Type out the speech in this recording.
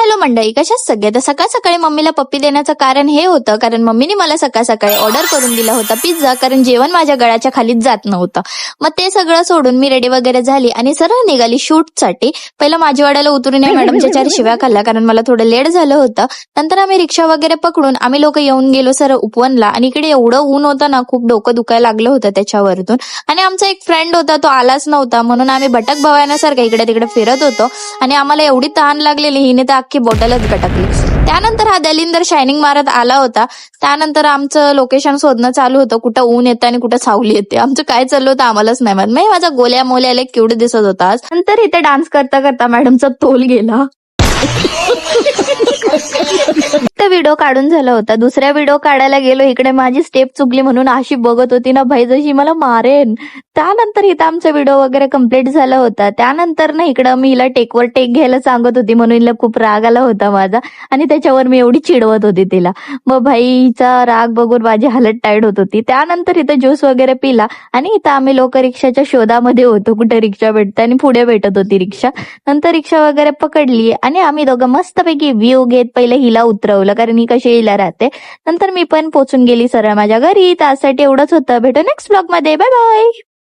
Hello मंडळी, कशाच सगळे. तर सकाळ सकाळी मम्मीला पप्पी देण्याचं कारण हे होतं, कारण मम्मीने मला सकाळ सकाळी ऑर्डर करून दिला होता पिझ्झा, कारण जेवण माझ्या गळ्याच्या खालीच जात नव्हतं. मग ते सगळं सोडून मी रेडी वगैरे झाली आणि सरळ निघाली शूटसाठी. पहिलं माझीवाड्याला उतरून या मॅडमच्या 4 शिव्या खाल्ल्या, कारण मला थोडं लेट झालं होतं. नंतर आम्ही रिक्षा वगैरे पकडून आम्ही लोक येऊन गेलो सरळ उपवनला. आणि इकडे एवढं ऊन होतं ना, खूप डोकं दुखायला लागलं होतं त्याच्यावरतून. आणि आमचा एक फ्रेंड होता, तो आलाच नव्हता, म्हणून आम्ही भटक भवाण्यासारखं इकडे तिकडे फिरत होतो. आणि आम्हाला एवढी तहान लागलेली, हिने तर अख्खी बॉटलच गटकली. त्यानंतर हा दलिंदर शायनिंग मारत आला होता. त्यानंतर आमचं लोकेशन शोधणं चालू होतं, कुठं ऊन येतं आणि कुठं सावली येते. आमचं काय चाललं होतं आम्हालाच नाही माहित. मी माझा गोल्या मोल्याला क्यूट दिसत होता आज. नंतर इथे डान्स करता करता मॅडमचा तोल गेला. व्हिडिओ काढून झाला होता. दुसऱ्या व्हिडिओ काढायला गेलो, इकडे माझी स्टेप चुकली म्हणून अशी बघत होती ना भाई, जशी मला मारेन. त्यानंतर इथं आमचा व्हिडिओ वगैरे कम्प्लीट झाला होता. त्यानंतर ना इकडं मी हिला टेकवर टेक घ्यायला सांगत होती, म्हणून हिला खूप राग आला होता माझा. आणि त्याच्यावर मी एवढी चिडवत होती तिला. मग भाईचा राग बघून माझी हालत टाईट होत होती. त्यानंतर इथं ज्यूस वगैरे पिला आणि इथं आम्ही लोक रिक्षाच्या शोधामध्ये होतो, कुठे रिक्षा भेटते आणि पुढे भेटत होती रिक्षा. नंतर रिक्षा वगैरे पकडली आणि आम्ही दोघं मस्तपैकी व्ह्यू घेत पहिले हिला उतरवलं, कारण ही कशी हिला राहते. नंतर मी पण पोचून गेली सरळ माझ्या घरी. त्यासाठी एवढंच होतं. भेटू नेक्स्ट ब्लॉग मध्ये. Bye bye.